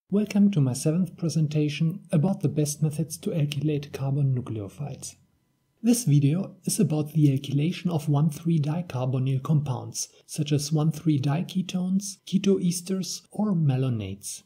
Welcome to my 7th presentation about the best methods to alkylate carbon nucleophiles. This video is about the alkylation of 1,3-dicarbonyl compounds, such as 1,3-diketones, ketoesters, or malonates.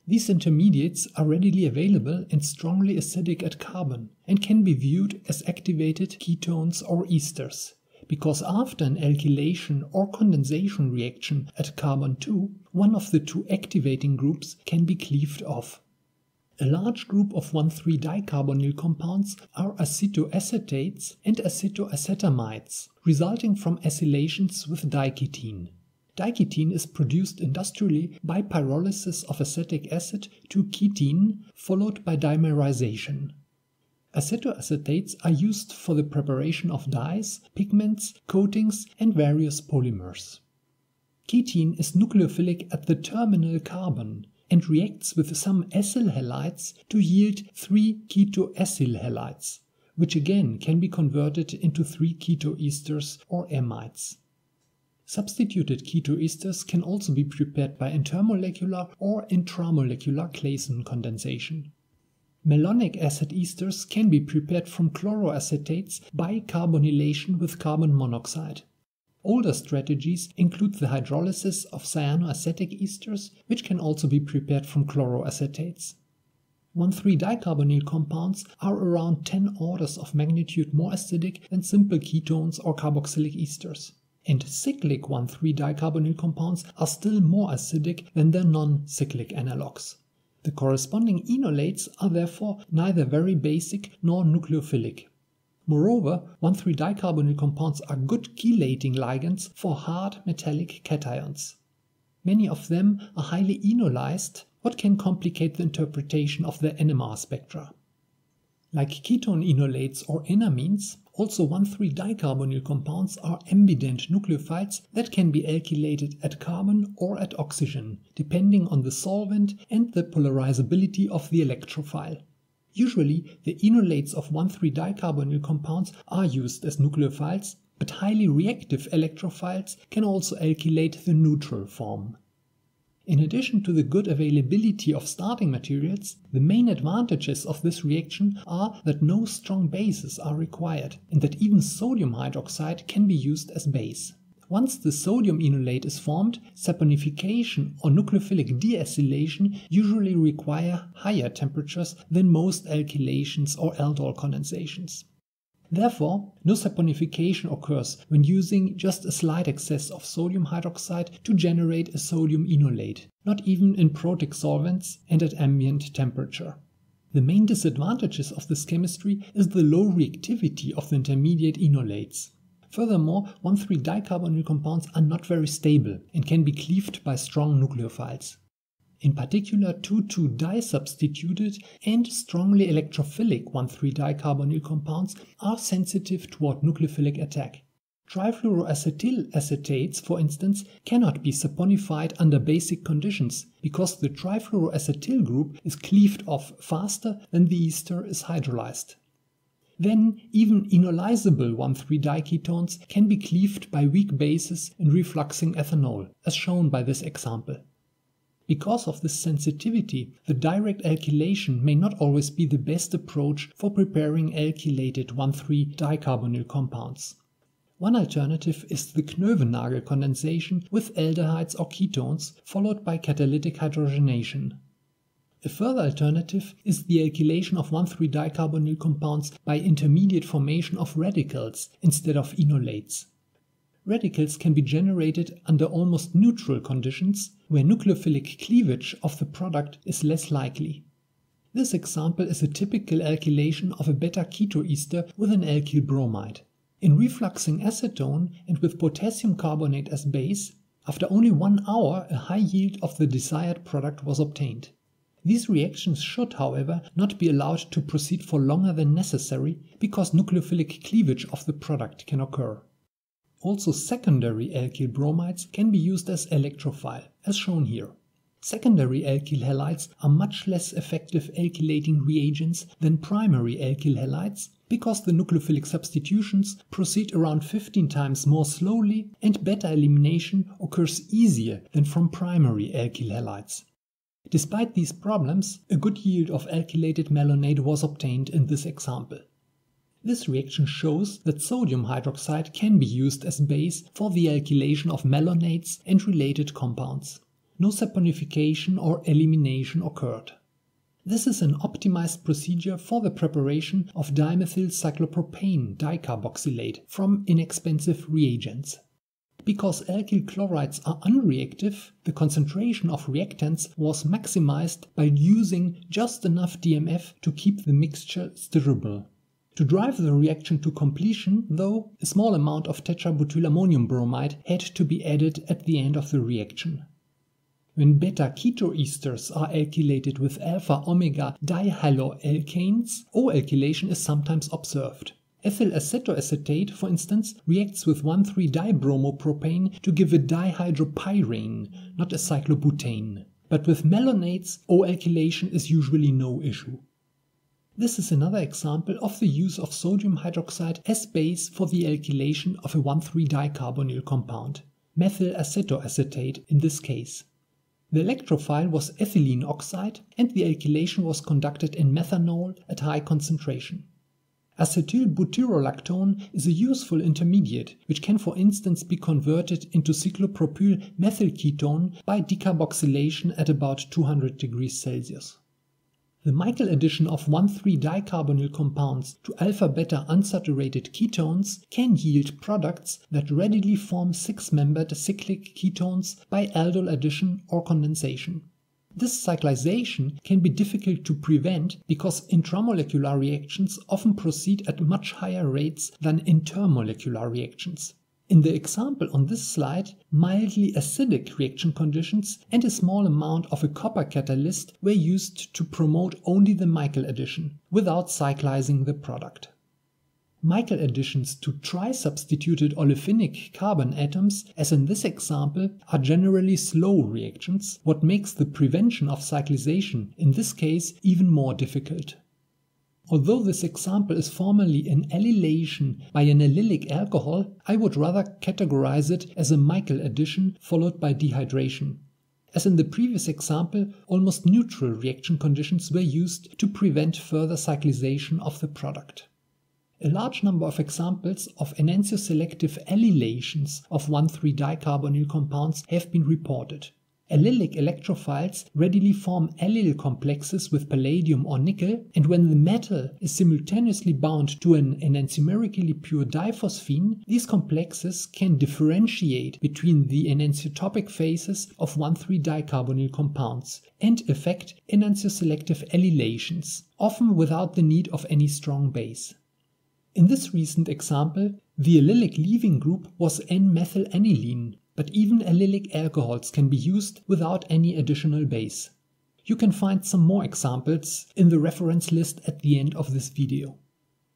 These intermediates are readily available and strongly acidic at carbon and can be viewed as activated ketones or esters, because after an alkylation or condensation reaction at carbon-2, one of the two activating groups can be cleaved off. A large group of 1,3-dicarbonyl compounds are acetoacetates and acetoacetamides, resulting from acylations with diketene. Diketene is produced industrially by pyrolysis of acetic acid to ketene, followed by dimerization. Acetoacetates are used for the preparation of dyes, pigments, coatings, and various polymers. Ketene is nucleophilic at the terminal carbon and reacts with some acyl halides to yield 3 ketoacyl halides, which again can be converted into 3 ketoesters or amides. Substituted ketoesters can also be prepared by intermolecular or intramolecular Claisen condensation. Malonic acid esters can be prepared from chloroacetates by carbonylation with carbon monoxide. Older strategies include the hydrolysis of cyanoacetic esters, which can also be prepared from chloroacetates. 1,3-dicarbonyl compounds are around 10 orders of magnitude more acidic than simple ketones or carboxylic esters. And cyclic 1,3-dicarbonyl compounds are still more acidic than their non-cyclic analogues. The corresponding enolates are therefore neither very basic nor nucleophilic. Moreover, 1,3-dicarbonyl compounds are good chelating ligands for hard metallic cations. Many of them are highly enolized, what can complicate the interpretation of their NMR spectra. Like ketone enolates or enamines, also 1,3-dicarbonyl compounds are ambident nucleophiles that can be alkylated at carbon or at oxygen, depending on the solvent and the polarizability of the electrophile. Usually, the enolates of 1,3-dicarbonyl compounds are used as nucleophiles, but highly reactive electrophiles can also alkylate the neutral form. In addition to the good availability of starting materials, the main advantages of this reaction are that no strong bases are required and that even sodium hydroxide can be used as base. Once the sodium enolate is formed, saponification or nucleophilic deacylation usually require higher temperatures than most alkylations or aldol condensations. Therefore, no saponification occurs when using just a slight excess of sodium hydroxide to generate a sodium enolate, not even in protic solvents and at ambient temperature. The main disadvantages of this chemistry is the low reactivity of the intermediate enolates. Furthermore, 1,3-dicarbonyl compounds are not very stable and can be cleaved by strong nucleophiles. In particular, 2,2-disubstituted and strongly electrophilic 1,3-dicarbonyl compounds are sensitive toward nucleophilic attack. Trifluoroacetyl acetates, for instance, cannot be saponified under basic conditions because the trifluoroacetyl group is cleaved off faster than the ester is hydrolyzed. Then, even enolizable 1,3-diketones can be cleaved by weak bases in refluxing ethanol, as shown by this example. Because of this sensitivity, the direct alkylation may not always be the best approach for preparing alkylated 1,3-dicarbonyl compounds. One alternative is the Knoevenagel condensation with aldehydes or ketones, followed by catalytic hydrogenation. A further alternative is the alkylation of 1,3-dicarbonyl compounds by intermediate formation of radicals instead of enolates. Radicals can be generated under almost neutral conditions, where nucleophilic cleavage of the product is less likely. This example is a typical alkylation of a beta-ketoester with an alkyl bromide. In refluxing acetone and with potassium carbonate as base, after only 1 hour a high yield of the desired product was obtained. These reactions should, however, not be allowed to proceed for longer than necessary because nucleophilic cleavage of the product can occur. Also, secondary alkyl bromides can be used as electrophile, as shown here. Secondary alkyl halides are much less effective alkylating reagents than primary alkyl halides because the nucleophilic substitutions proceed around 15 times more slowly and beta elimination occurs easier than from primary alkyl halides. Despite these problems, a good yield of alkylated malonate was obtained in this example. This reaction shows that sodium hydroxide can be used as base for the alkylation of malonates and related compounds. No saponification or elimination occurred. This is an optimized procedure for the preparation of dimethyl cyclopropane dicarboxylate from inexpensive reagents. Because alkyl chlorides are unreactive, the concentration of reactants was maximized by using just enough DMF to keep the mixture stirrable. To drive the reaction to completion, though, a small amount of tetrabutylammonium bromide had to be added at the end of the reaction. When beta-ketoesters are alkylated with alpha-omega dihaloalkanes, O-alkylation is sometimes observed. Ethyl acetoacetate, for instance, reacts with 1,3-dibromopropane to give a dihydropyrane, not a cyclobutane. But with malonates, O-alkylation is usually no issue. This is another example of the use of sodium hydroxide as base for the alkylation of a 1,3-dicarbonyl compound, methyl acetoacetate in this case. The electrophile was ethylene oxide and the alkylation was conducted in methanol at high concentration. Acetylbutyrolactone is a useful intermediate which can for instance be converted into cyclopropyl methylketone by decarboxylation at about 200 degrees Celsius. The Michael addition of 1,3-dicarbonyl compounds to alpha-beta unsaturated ketones can yield products that readily form 6-membered cyclic ketones by aldol addition or condensation. This cyclization can be difficult to prevent because intramolecular reactions often proceed at much higher rates than intermolecular reactions. In the example on this slide, mildly acidic reaction conditions and a small amount of a copper catalyst were used to promote only the Michael addition, without cyclizing the product. Michael additions to tri-substituted olefinic carbon atoms, as in this example, are generally slow reactions, what makes the prevention of cyclization in this case even more difficult. Although this example is formally an allylation by an allylic alcohol, I would rather categorize it as a Michael addition followed by dehydration. As in the previous example, almost neutral reaction conditions were used to prevent further cyclization of the product. A large number of examples of enantioselective allylations of 1,3-dicarbonyl compounds have been reported. Allylic electrophiles readily form allyl complexes with palladium or nickel, and when the metal is simultaneously bound to an enantiomerically pure diphosphene, these complexes can differentiate between the enantiotopic phases of 1,3-dicarbonyl compounds and effect enantioselective allylations, often without the need of any strong base. In this recent example, the allylic leaving group was N-methylaniline, but even allylic alcohols can be used without any additional base. You can find some more examples in the reference list at the end of this video.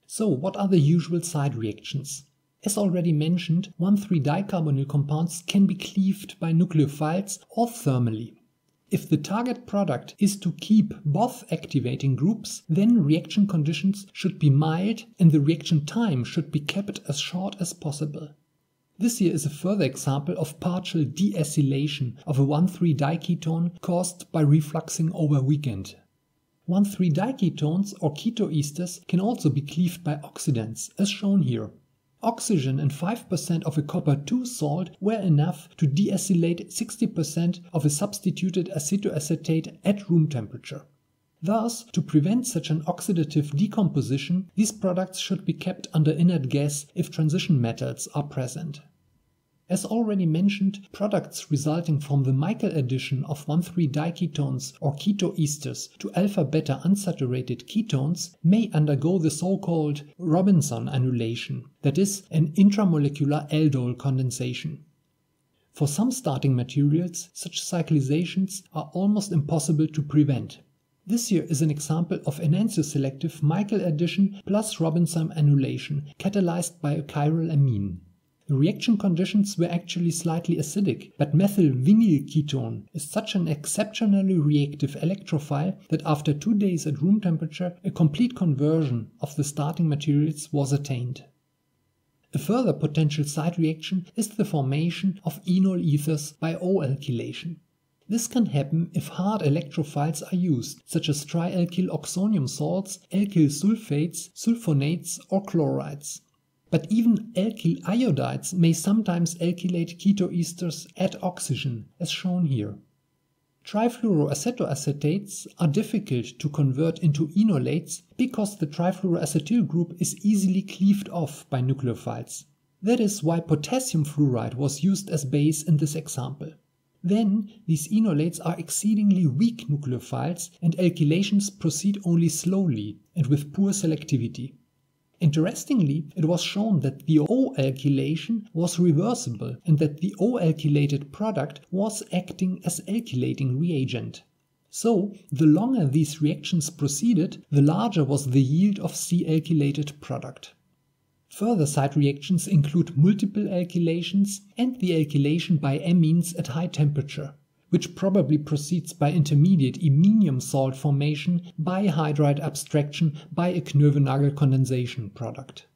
So, what are the usual side reactions? As already mentioned, 1,3-dicarbonyl compounds can be cleaved by nucleophiles or thermally. If the target product is to keep both activating groups, then reaction conditions should be mild and the reaction time should be kept as short as possible. This here is a further example of partial deacylation of a 1,3-diketone caused by refluxing over weekend. 1,3-diketones or ketoesters can also be cleaved by oxidants, as shown here. Oxygen and 5% of a copper-2 salt were enough to deacylate 60% of a substituted acetoacetate at room temperature. Thus, to prevent such an oxidative decomposition, these products should be kept under inert gas if transition metals are present. As already mentioned, products resulting from the Michael addition of 1,3-diketones or ketoesters to alpha-beta unsaturated ketones may undergo the so-called Robinson annulation, that is, an intramolecular aldol condensation. For some starting materials, such cyclizations are almost impossible to prevent. This here is an example of enantioselective Michael addition plus Robinson annulation catalyzed by a chiral amine. The reaction conditions were actually slightly acidic, but methylvinylketone is such an exceptionally reactive electrophile that after 2 days at room temperature, a complete conversion of the starting materials was attained. A further potential side reaction is the formation of enol ethers by O-alkylation. This can happen if hard electrophiles are used, such as trialkyl oxonium salts, alkyl sulfates, sulfonates, or chlorides. But even alkyl iodides may sometimes alkylate ketoesters at oxygen, as shown here. Trifluoroacetoacetates are difficult to convert into enolates because the trifluoroacetyl group is easily cleaved off by nucleophiles. That is why potassium fluoride was used as base in this example. Then, these enolates are exceedingly weak nucleophiles and alkylations proceed only slowly and with poor selectivity. Interestingly, it was shown that the O-alkylation was reversible and that the O-alkylated product was acting as alkylating reagent. So, the longer these reactions proceeded, the larger was the yield of C-alkylated product. Further side reactions include multiple alkylations and the alkylation by amines at high temperature, which probably proceeds by intermediate iminium salt formation by hydride abstraction by a Knoevenagel condensation product.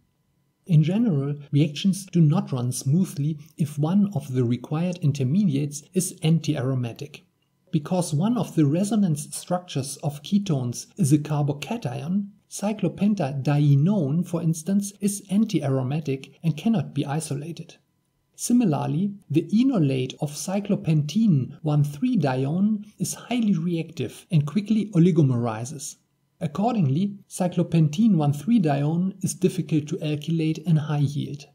In general, reactions do not run smoothly if one of the required intermediates is anti-aromatic. Because one of the resonance structures of ketones is a carbocation, cyclopentadienone, for instance, is anti-aromatic and cannot be isolated. Similarly, the enolate of cyclopentene 1,3-dione is highly reactive and quickly oligomerizes. Accordingly, cyclopentene 1,3-dione is difficult to alkylate in high yield.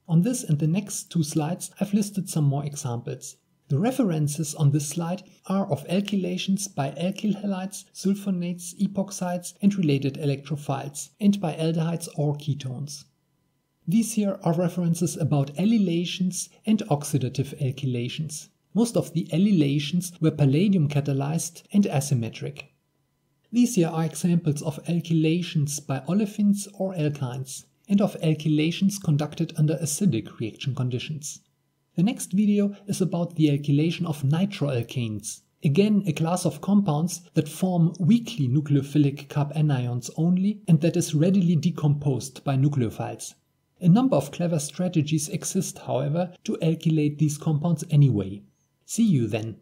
On this and the next two slides, I've listed some more examples. The references on this slide are of alkylations by alkyl halides, sulfonates, epoxides, and related electrophiles, and by aldehydes or ketones. These here are references about allylations and oxidative alkylations. Most of the allylations were palladium catalyzed and asymmetric. These here are examples of alkylations by olefins or alkynes, and of alkylations conducted under acidic reaction conditions. The next video is about the alkylation of nitroalkanes, again a class of compounds that form weakly nucleophilic carbanions only and that is readily decomposed by nucleophiles. A number of clever strategies exist, however, to alkylate these compounds anyway. See you then.